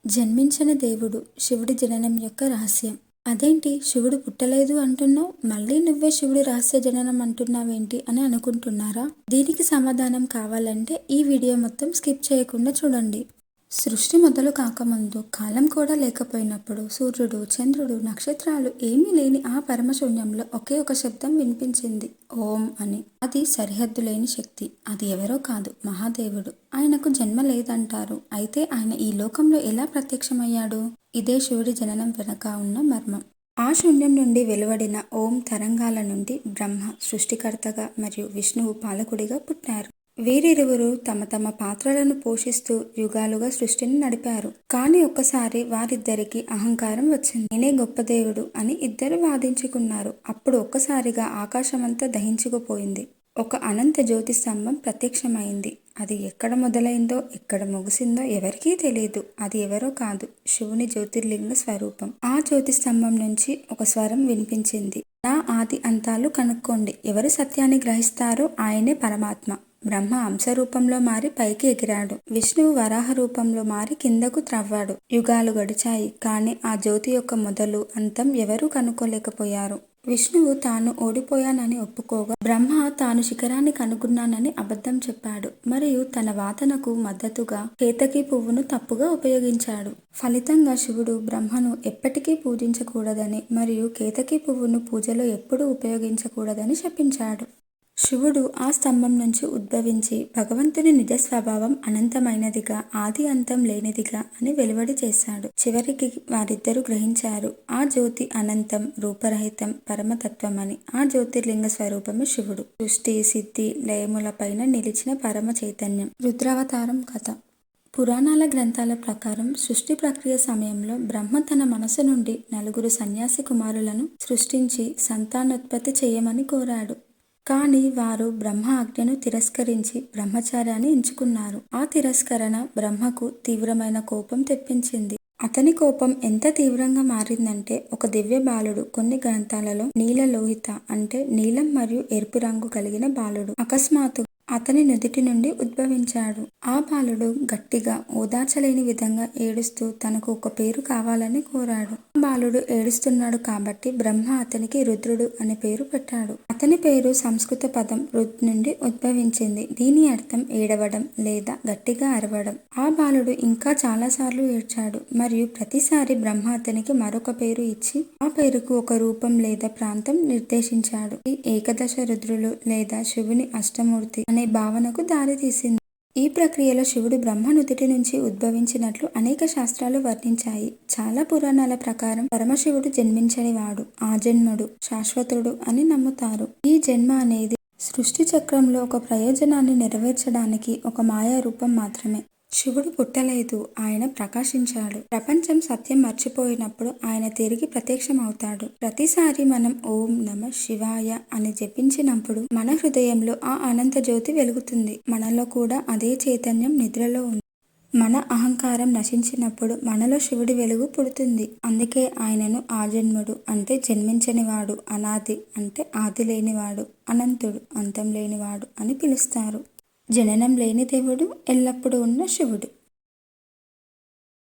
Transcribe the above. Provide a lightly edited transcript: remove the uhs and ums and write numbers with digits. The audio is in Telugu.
జన్మించిన దేవుడు శివుడి జననం యొక్క రహస్యం. అదేంటి శివుడు పుట్టలేదు అంటున్నావు, మళ్ళీ నువ్వే శివుడి రహస్య జననం అంటున్నావేంటి అని అనుకుంటున్నారా? దీనికి సమాధానం కావాలంటే ఈ వీడియో మొత్తం స్కిప్ చేయకుండా చూడండి. సృష్టి మొదలు కాకముందు, కాలం కూడా లేకపోయినప్పుడు, సూర్యుడు, చంద్రుడు, నక్షత్రాలు ఏమీ లేని ఆ పరమశూన్యంలో ఒకే ఒక శబ్దం వినిపించింది, ఓం అని. అది సరిహద్దు లేని శక్తి. అది ఎవరో కాదు, మహాదేవుడు. ఆయనకు జన్మ లేదంటారు. అయితే ఆయన ఈ లోకంలో ఎలా ప్రత్యక్షమయ్యాడు? ఇదే శివుడి జననం వెనక ఉన్న మర్మం. ఆ శూన్యం నుండి వెలువడిన ఓం తరంగాల నుండి బ్రహ్మ సృష్టికర్తగా మరియు విష్ణువు పాలకుడిగా పుట్టారు. వీరిరువురు తమ తమ పాత్రలను పోషిస్తూ యుగాలుగా సృష్టిని నడిపారు. కానీ ఒక్కసారి వారిద్దరికి అహంకారం వచ్చింది. నేనే గొప్ప దేవుడు అని ఇద్దరు వాదించుకున్నారు. అప్పుడు ఒక్కసారిగా ఆకాశమంతా దహించుకుపోయింది. ఒక అనంత జ్యోతి స్తంభం ప్రత్యక్షమైంది. అది ఎక్కడ మొదలైందో, ఎక్కడ ముగిసిందో ఎవరికీ తెలియదు. అది ఎవరో కాదు, శివుని జ్యోతిర్లింగ స్వరూపం. ఆ జ్యోతి స్తంభం నుంచి ఒక స్వరం వినిపించింది, నా ఆది అంతాలు కనుక్కోండి. ఎవరు సత్యాన్ని గ్రహిస్తారో ఆయనే పరమాత్మ. బ్రహ్మ అంశరూపంలో మారి పైకి ఎగిరాడు. విష్ణువు వరాహ రూపంలో మారి కిందకు త్రవ్వాడు. యుగాలు గడిచాయి, కానీ ఆ జ్యోతి యొక్క మొదలు అంతం ఎవరూ కనుక్కోలేకపోయారు. విష్ణువు తాను ఓడిపోయానని ఒప్పుకోగా, బ్రహ్మ తాను శిఖరాన్ని కనుగొన్నానని అబద్ధం చెప్పాడు. మరియు తన వాదనకు మద్దతుగా కేతకీ పువ్వును తప్పుగా ఉపయోగించాడు. ఫలితంగా శివుడు బ్రహ్మను ఎప్పటికీ పూజించకూడదని మరియు కేతకీ పువ్వును పూజలో ఎప్పుడూ ఉపయోగించకూడదని శపించాడు. శివుడు ఆ స్తంభం నుంచి ఉద్భవించి భగవంతుని నిజ స్వభావం అనంతమైనదిగా, ఆది అంతం లేనిదిగా అని వెలువడి చేశాడు. చివరికి వారిద్దరూ గ్రహించారు, ఆ జ్యోతి అనంతం, రూపరహితం, పరమతత్వమని. ఆ జ్యోతిర్లింగ స్వరూపమే శివుడు. సృష్టి, సిద్ధి, లయములపైన నిలిచిన పరమ చైతన్యం. రుద్రావతారం కథ. పురాణాల గ్రంథాల ప్రకారం సృష్టి ప్రక్రియ సమయంలో బ్రహ్మ తన మనసు నుండి నలుగురు సన్యాసి కుమారులను సృష్టించి సంతానోత్పత్తి చేయమని కోరాడు. కానీ వారు బ్రహ్మ ఆజ్ఞను తిరస్కరించి బ్రహ్మచార్యాన్ని ఎంచుకున్నారు. ఆ తిరస్కరణ బ్రహ్మకు తీవ్రమైన కోపం తెప్పించింది. అతని కోపం ఎంత తీవ్రంగా మారిందంటే, ఒక దివ్య బాలుడు, కొన్ని గ్రంథాలలో నీలలోహిత అంటే నీలం మరియు ఎరుపు రంగు కలిగిన బాలుడు అకస్మాత్తుగా అతని నుదిటి నుండి ఉద్భవించాడు. ఆ బాలుడు గట్టిగా, ఓదార్చలేని విధంగా ఏడుస్తూ తనకు ఒక పేరు కావాలని కోరాడు. ఆ బాలుడు ఏడుస్తున్నాడు కాబట్టి బ్రహ్మ అతనికి రుద్రుడు అనే పేరు పెట్టాడు. అతని పేరు సంస్కృత పదం రుద్ నుండి ఉద్భవించింది. దీని అర్థం ఏడవడం లేదా గట్టిగా అరవడం. ఆ బాలుడు ఇంకా చాలాసార్లు ఏడ్చాడు మరియు ప్రతిసారి బ్రహ్మ అతనికి మరొక పేరు ఇచ్చి ఆ పేరుకు ఒక రూపం లేదా ప్రాంతం నిర్దేశించాడు. ఈ ఏకదశ రుద్రులు లేదా శివుని అష్టమూర్తి అనే భావనకు దారితీసింది. ఈ ప్రక్రియలో శివుడు బ్రహ్మ నుదిటి నుంచి ఉద్భవించినట్లు అనేక శాస్త్రాలు వర్ణించాయి. చాలా పురాణాల ప్రకారం పరమశివుడు జన్మించని వాడు, ఆజన్ముడు, శాశ్వతుడు అని నమ్ముతారు. ఈ జన్మ అనేది సృష్టి చక్రంలో ఒక ప్రయోజనాన్ని నెరవేర్చడానికి ఒక మాయా రూపం మాత్రమే. శివుడు పుట్టలేదు, ఆయన ప్రకాశించాడు. ప్రపంచం సత్యం మర్చిపోయినప్పుడు ఆయన తిరిగి ప్రత్యక్షమవుతాడు. ప్రతిసారి మనం ఓం నమ శివాయ అని జపించినప్పుడు మన హృదయంలో ఆ అనంత జ్యోతి వెలుగుతుంది. మనలో కూడా అదే చైతన్యం నిద్రలో ఉంది. మన అహంకారం నశించినప్పుడు మనలో శివుడి వెలుగు పుడుతుంది. అందుకే ఆయనను ఆజన్ముడు అంటే జన్మించనివాడు, అనాది అంటే ఆది లేనివాడు, అనంతుడు అంతం లేనివాడు అని పిలుస్తారు. జననం లేని దేవుడు, ఎల్లప్పుడూ ఉన్న శివుడు.